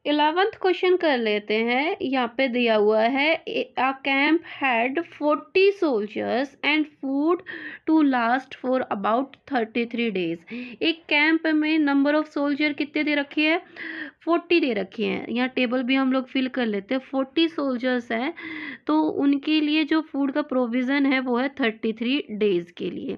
11th question कर लेते हैं। यहाँ पे दिया हुआ है a camp had 40 soldiers and food to last for about 33 days. एक कैंप में नंबर ऑफ सोल्जर कितने दे रखे हैं? 40 दे रखे हैं। यहाँ टेबल भी हम लोग फिल कर लेते हैं। 40 सोल्जर्स हैं तो उनके लिए जो फूड का प्रोविज़न है वो है 33 डेज़ के लिए।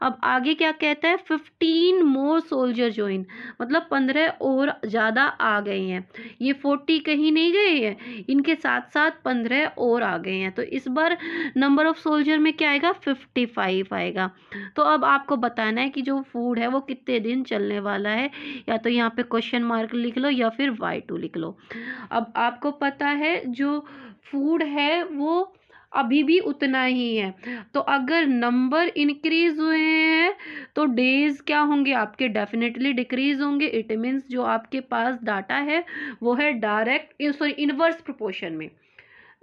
अब आगे क्या कहता है? 15 मोर सोल्जर जॉइन, मतलब 15 और ज़्यादा आ गए हैं। ये 40 कहीं नहीं गए हैं, इनके साथ साथ 15 और आ गए हैं। तो इस बार नंबर ऑफ सोल्जर में क्या आएगा? 55 आएगा। तो अब आपको बताना है कि जो फूड है वो कितने दिन चलने वाला है। या तो यहाँ पे क्वेश्चन मार्क लिख लो या फिर Y2 लिख लो। अब आपको पता है जो फूड है वो अभी भी उतना ही है। तो अगर नंबर इंक्रीज हुए हैं तो डेज क्या होंगे आपके? डेफिनेटली डिक्रीज होंगे। इट मीन्स जो आपके पास डाटा है वो है डायरेक्ट सॉरी इनवर्स प्रोपोर्शन में,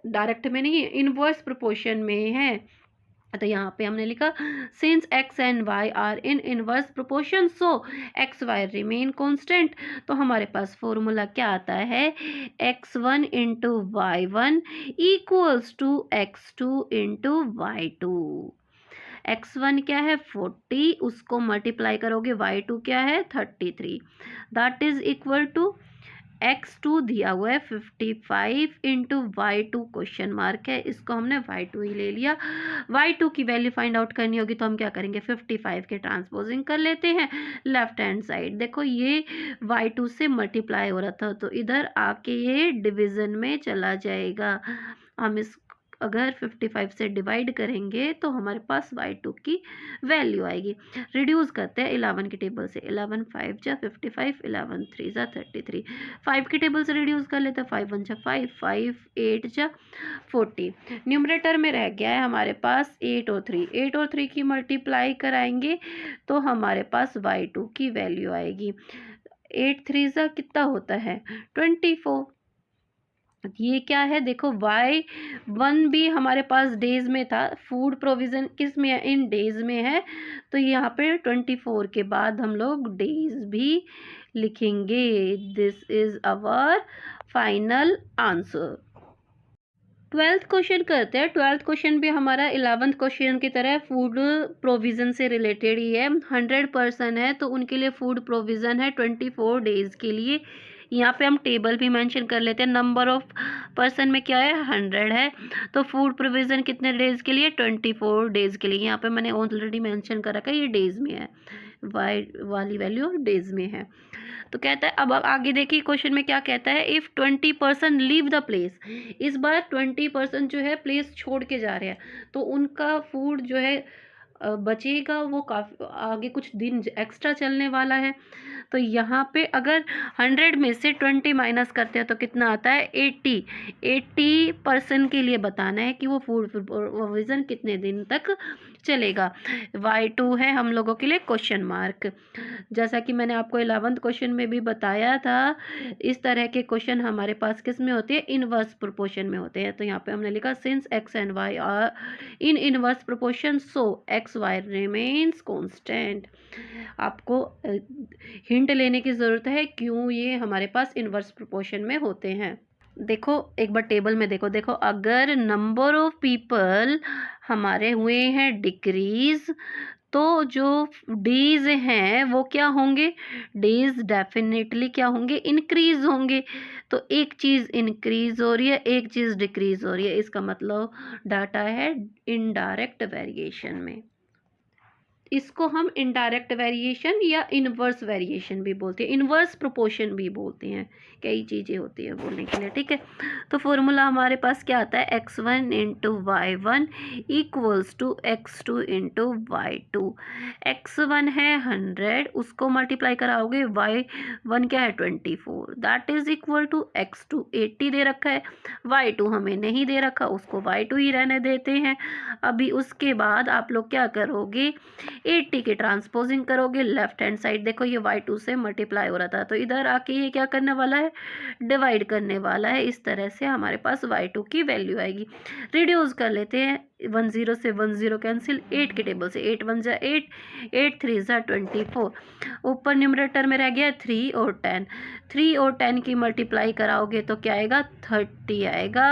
डायरेक्ट में नहीं, इनवर्स प्रोपोर्शन में है। तो यहाँ पे हमने लिखा since X and Y are in inverse proportion so x Y remain constant. तो हमारे पास फॉर्मूला क्या आता है? x1 into Y one equals to x2 into Y two. x1 क्या है? 40, उसको मल्टीप्लाई करोगे y2 क्या है? 33। That is equal to x2 दिया हुआ है 55 इंटू y2 क्वेश्चन मार्क है, इसको हमने y2 ही ले लिया। y2 की वैल्यू फाइंड आउट करनी होगी तो हम क्या करेंगे? 55 के ट्रांसपोजिंग कर लेते हैं लेफ्ट हैंड साइड। देखो ये y2 से मल्टीप्लाई हो रहा था तो इधर आके ये डिवीजन में चला जाएगा। हम इस अगर 55 से डिवाइड करेंगे तो हमारे पास y2 की वैल्यू आएगी। रिड्यूस करते हैं 11 की टेबल से। 11 5 जा 55, 11 3 जा 33। 5 की टेबल से रिड्यूस कर लेते हैं। 5 1 जा 5, 5 8 जा 40। न्यूमरेटर में रह गया है हमारे पास 8 और 3। 8 और 3 की मल्टीप्लाई कराएंगे तो हमारे पास y2 की वैल्यू आएगी। 8 3 जा कितना होता है? 24। ये क्या है? देखो y1 भी हमारे पास डेज में था, फूड प्रोविजन किस में है? इन डेज में है। तो यहाँ पे 24 के बाद हम लोग डेज भी लिखेंगे। This is our final answer. 12th question करते हैं। 12th क्वेश्चन भी हमारा 11th क्वेश्चन की तरह फूड प्रोविज़न से रिलेटेड ही है। 100 पर्सन है तो उनके लिए फूड प्रोविज़न है 24 डेज़ के लिए। यहाँ पे हम टेबल भी मेंशन कर लेते हैं। नंबर ऑफ पर्सन में क्या है? 100 है। तो फूड प्रोविज़न कितने डेज़ के लिए? 24 डेज़ के लिए। यहाँ पे मैंने ऑलरेडी मेंशन कर रखा है, ये डेज़ में है, वाई वाली वैल्यू डेज़ में है। तो कहता है अब आगे देखिए क्वेश्चन में क्या कहता है? If 20% leave the place. इस बार 20% जो है प्लेस छोड़ के जा रहे हैं तो उनका फूड जो है बचेगा, वो काफ़ी आगे कुछ दिन एक्स्ट्रा चलने वाला है। तो यहाँ पे अगर 100 में से 20 माइनस करते हैं तो कितना आता है? 80% के लिए बताना है कि वो फूड प्रोविज़न कितने दिन तक चलेगा। y2 है हम लोगों के लिए क्वेश्चन मार्क। जैसा कि मैंने आपको 11th क्वेश्चन में भी बताया था, इस तरह के क्वेश्चन हमारे पास किस में होते हैं? इनवर्स प्रोपोर्शन में होते हैं। तो यहाँ पे हमने लिखा since X and Y are in inverse proportion so x Y remains constant. आपको हिंट लेने की ज़रूरत है क्यों ये हमारे पास इनवर्स प्रोपोर्शन में होते हैं। देखो एक बार टेबल में देखो, देखो अगर नंबर ऑफ पीपल हमारे हुए हैं डिक्रीज तो जो डेज हैं वो क्या होंगे? डेज डेफिनेटली क्या होंगे? इंक्रीज होंगे। तो एक चीज़ इंक्रीज हो रही है, एक चीज़ डिक्रीज हो रही है, इसका मतलब डाटा है इनडायरेक्ट वेरिएशन में। इसको हम इनडायरेक्ट वेरिएशन या इनवर्स वेरिएशन भी बोलते हैं, इनवर्स प्रोपोर्शन भी बोलते हैं। कई चीज़ें होती हैं बोलने के लिए, ठीक है। तो फॉर्मूला हमारे पास क्या आता है? x1 into Y one equals to x2 into Y two. x1 है 100, उसको मल्टीप्लाई कराओगे, y1 क्या है? 24। That is equal to x2 80 दे रखा है, y2 हमें नहीं दे रखा, उसको y2 ही रहने देते हैं। अभी उसके बाद आप लोग क्या करोगे? 80 की ट्रांसपोजिंग करोगे लेफ्ट हैंड साइड, देखो ये y2 से मल्टीप्लाई हो रहा था तो इधर आके ये क्या करने वाला है, डिवाइड करने वाला है। इस तरह से हमारे पास y2 की वैल्यू आएगी। रिड्यूस कर लेते हैं, 10 से 10 कैंसिल, 8 के टेबल से 8 1 जा 8, 8 3 जा 24, ऊपर न्यूमरेटर में रह गया 3 और 10, 3 और 10 की मल्टीप्लाई कराओगे तो क्या आएगा, 30 आएगा।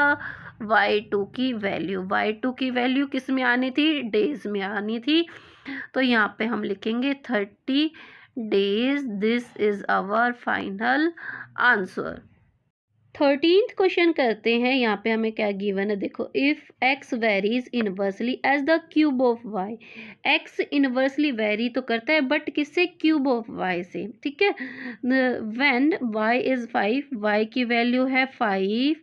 y2 की वैल्यू, y2 की वैल्यू किस में आनी थी, डेज में आनी थी, तो यहाँ पे हम लिखेंगे 30 days. This is our final answer. 13th question करते हैं। यहाँ पे हमें क्या गिवन है, देखो, if x varies inversely as the cube of y, x inversely vary तो करता है बट किससे, क्यूब ऑफ y से, ठीक है। व्हेन y इज 5, y की वैल्यू है 5,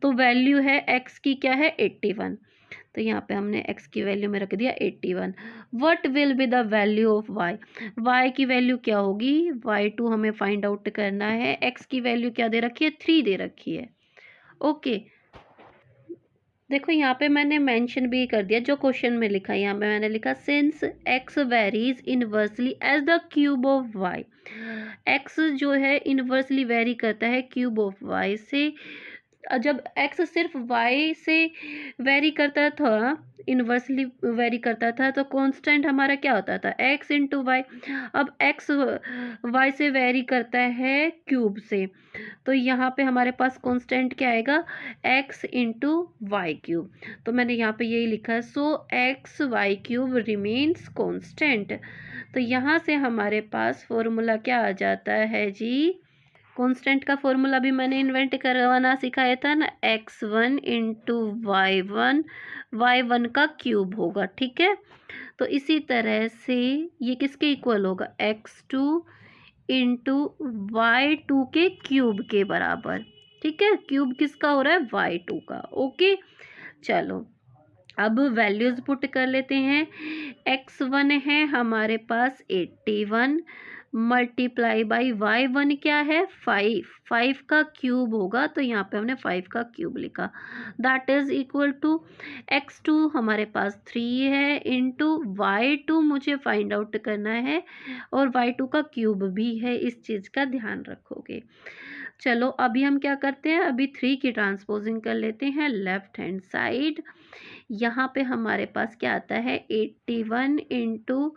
तो वैल्यू है x की क्या है, 81, तो यहाँ पे हमने x की वैल्यू में रख दिया 81। What will be the value of y, y की वैल्यू क्या होगी, y2 हमें फाइंड आउट करना है। x की वैल्यू क्या दे रखी है, 3 दे रखी है। ओके, देखो यहाँ पे मैंने मेंशन भी कर दिया जो क्वेश्चन में लिखा है। यहाँ पे मैंने लिखा since x varies inversely as the cube of y, x जो है इनवर्सली वेरी करता है क्यूब ऑफ y से। जब x सिर्फ y से वेरी करता था, इनवर्सली वेरी करता था, तो कांस्टेंट हमारा क्या होता था, x इंटू वाई। अब x y से वेरी करता है क्यूब से, तो यहाँ पे हमारे पास कांस्टेंट क्या आएगा, x इंटू वाई क्यूब। तो मैंने यहाँ पे यही लिखा है, so x y cube remains constant. तो यहाँ से हमारे पास फॉर्मूला क्या आ जाता है जी, कांस्टेंट का फॉर्मूला भी मैंने इन्वेंट करवाना सिखाया था ना, x1 इंटू y1 का क्यूब होगा, ठीक है। तो इसी तरह से ये किसके इक्वल होगा, x2 इंटू y2 के क्यूब के बराबर, ठीक है। क्यूब किसका हो रहा है, y2 का। ओके, चलो अब वैल्यूज पुट कर लेते हैं। x1 है हमारे पास 81 मल्टीप्लाई बाई y1 क्या है, 5, 5 का क्यूब होगा, तो यहाँ पे हमने 5 का क्यूब लिखा, that is equal to x2 हमारे पास 3 है इंटू y2 मुझे फाइंड आउट करना है, और y2 का क्यूब भी है, इस चीज़ का ध्यान रखोगे। चलो अभी हम क्या करते हैं, अभी 3 की ट्रांसपोजिंग कर लेते हैं लेफ्ट हैंड साइड। यहाँ पे हमारे पास क्या आता है, 81 into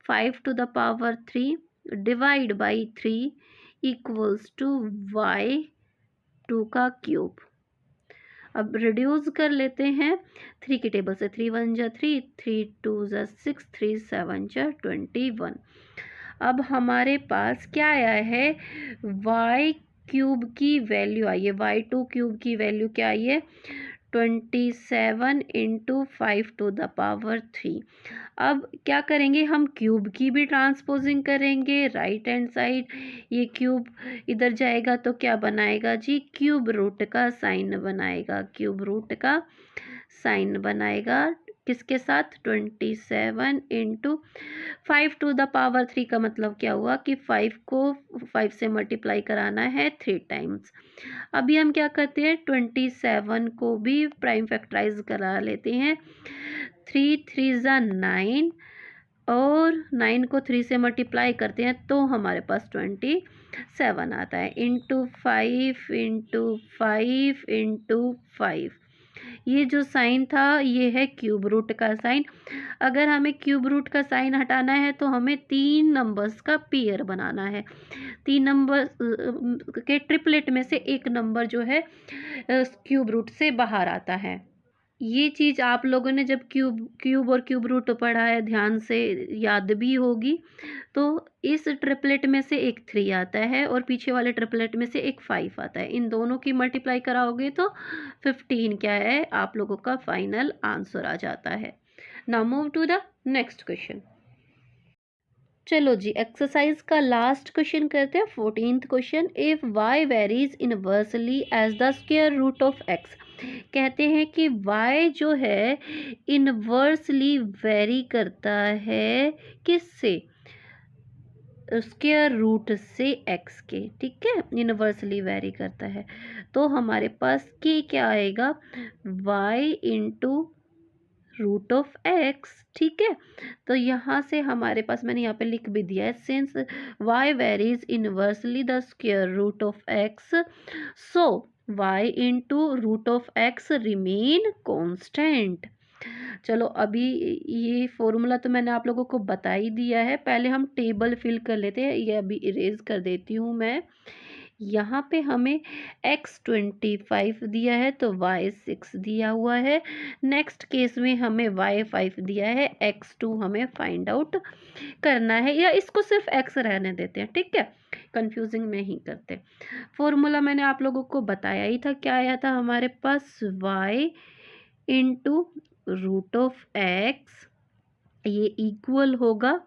5 to the power 3 divide by 3 equals to y2 का क्यूब। अब रिड्यूस कर लेते हैं, 3 की टेबल से 3 1 जा 3, 3 2 जा 6, 3 7 जा 21। अब हमारे पास क्या आया है, y क्यूब की वैल्यू आई है, y2 क्यूब की वैल्यू क्या आई है, 27 इंटू 5 टू द पावर 3। अब क्या करेंगे, हम क्यूब की भी ट्रांसपोजिंग करेंगे राइट हैंड साइड। ये क्यूब इधर जाएगा तो क्या बनाएगा जी, क्यूब रूट का साइन बनाएगा, क्यूब रूट का साइन बनाएगा, किसके साथ, 27 इंटू 5 टू द पावर 3 का मतलब क्या हुआ कि 5 को 5 से मल्टीप्लाई कराना है 3 टाइम्स। अभी हम क्या करते हैं, 27 को भी प्राइम फैक्टराइज करा लेते हैं, 3 3 ज़ा 9, और 9 को 3 से मल्टीप्लाई करते हैं तो हमारे पास 27 आता है, इंटू 5 इंटू 5 इंटू 5। ये जो साइन था ये है क्यूब रूट का साइन। अगर हमें क्यूब रूट का साइन हटाना है तो हमें 3 नंबर्स का पेयर बनाना है, 3 नंबर के ट्रिपलेट में से एक नंबर जो है क्यूब रूट से बाहर आता है। ये चीज़ आप लोगों ने जब क्यूब और क्यूब रूट पढ़ा है ध्यान से याद भी होगी। तो इस ट्रिपलेट में से एक 3 आता है और पीछे वाले ट्रिपलेट में से एक 5 आता है, इन दोनों की मल्टीप्लाई कराओगे तो 15 क्या है, आप लोगों का फाइनल आंसर आ जाता है। Now move to the next question. चलो जी एक्सरसाइज का लास्ट क्वेश्चन करते हैं, 14th question. If y varies inversely as the square root of x, कहते हैं कि y जो है इनवर्सली वेरी करता है किससे, स्क्वायर रूट से x के, ठीक है, इनवर्सली वेरी करता है। तो हमारे पास k क्या आएगा, y into root of X. ठीक है, तो यहाँ से हमारे पास मैंने यहाँ पे लिख भी दिया है, since y varies inversely the square root of X, so y into root of X remain constant. चलो अभी ये फॉर्मूला तो मैंने आप लोगों को बता ही दिया है, पहले हम टेबल फिल कर लेते हैं। ये अभी इरेज कर देती हूँ मैं। यहाँ पे हमें x 25 दिया है तो y 6 दिया हुआ है। नेक्स्ट केस में हमें y 5 दिया है, x 2 हमें फाइंड आउट करना है, या इसको सिर्फ x रहने देते हैं। ठीक है, कंफ्यूजिंग में ही करते। फॉर्मूला मैंने आप लोगों को बताया ही था, क्या आया था हमारे पास, y into root of X, ये इक्वल होगा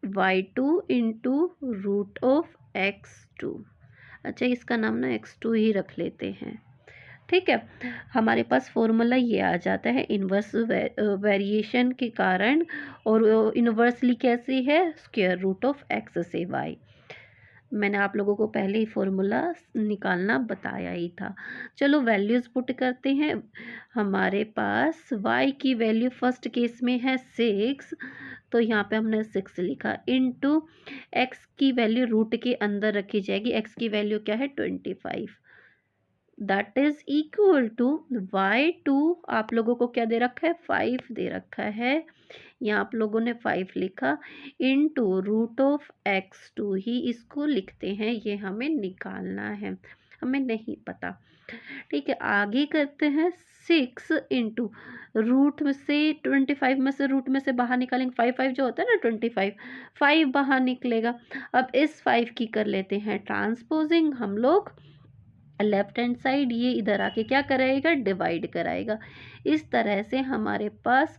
y2 into root of x2। अच्छा, इसका नाम ना x2 ही रख लेते हैं। ठीक है, हमारे पास फॉर्मूला ये आ जाता है इन्वर्स वेरिएशन के कारण, और इन्वर्सली कैसी है, स्क्वायर रूट ऑफ एक्स से y। मैंने आप लोगों को पहले ही फॉर्मूला निकालना बताया ही था। चलो वैल्यूज़ पुट करते हैं। हमारे पास y की वैल्यू फर्स्ट केस में है 6, तो यहाँ पे हमने 6 लिखा, इनटू x की वैल्यू रूट के अंदर रखी जाएगी, x की वैल्यू क्या है 25, that is equal to y2। आप लोगों को क्या दे रखा है, 5 दे रखा है, यहाँ आप लोगों ने 5 लिखा, इनटू रूट ऑफ x2 ही इसको लिखते हैं, ये हमें निकालना है, हमें नहीं पता। ठीक है, आगे करते हैं। 6 इंटू रूट में से 25 में से रूट में से बाहर निकालेंगे, 5 जो होता है ना 25, 5 बाहर निकलेगा। अब इस 5 की कर लेते हैं ट्रांसपोजिंग हम लोग, लेफ्ट हैंड साइड ये इधर आके क्या कराएगा, डिवाइड कराएगा। इस तरह से हमारे पास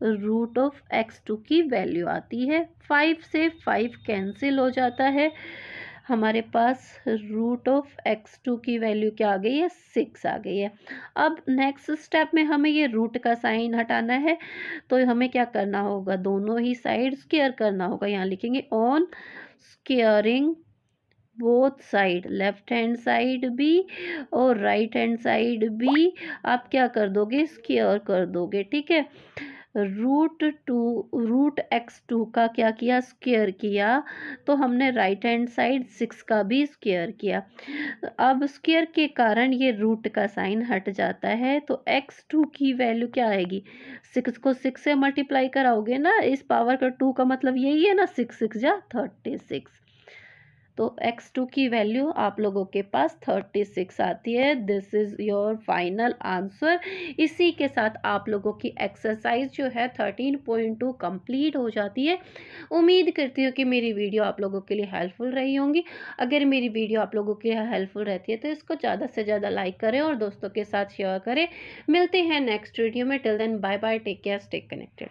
रूट ऑफ x2 की वैल्यू आती है। 5 से 5 कैंसिल हो जाता है, हमारे पास रूट ऑफ x2 की वैल्यू क्या आ गई है, 6 आ गई है। अब नेक्स्ट स्टेप में हमें ये रूट का साइन हटाना है, तो हमें क्या करना होगा, दोनों ही साइड स्क्वायर करना होगा। यहाँ लिखेंगे on squaring both side, left hand side भी और राइट हैंड साइड भी आप क्या कर दोगे, स्क्वायर कर दोगे। ठीक है, रूट x2 का क्या किया, स्क्वायर किया, तो हमने राइट हैंड साइड 6 का भी स्क्वायर किया। अब स्क्वायर के कारण ये रूट का साइन हट जाता है, तो x2 की वैल्यू क्या आएगी, 6 को 6 से मल्टीप्लाई कराओगे ना, इस पावर का 2 का मतलब यही है ना, 6 6 जा 36, तो x2 की वैल्यू आप लोगों के पास 36 आती है। This is your final answer. इसी के साथ आप लोगों की एक्सरसाइज जो है 13.2 कंप्लीट हो जाती है। उम्मीद करती हूँ कि मेरी वीडियो आप लोगों के लिए हेल्पफुल रही होंगी। अगर मेरी वीडियो आप लोगों के लिए हेल्पफुल रहती है तो इसको ज़्यादा से ज़्यादा लाइक करें और दोस्तों के साथ शेयर करें। मिलते हैं नेक्स्ट वीडियो में, till then bye bye, take care, stay connected.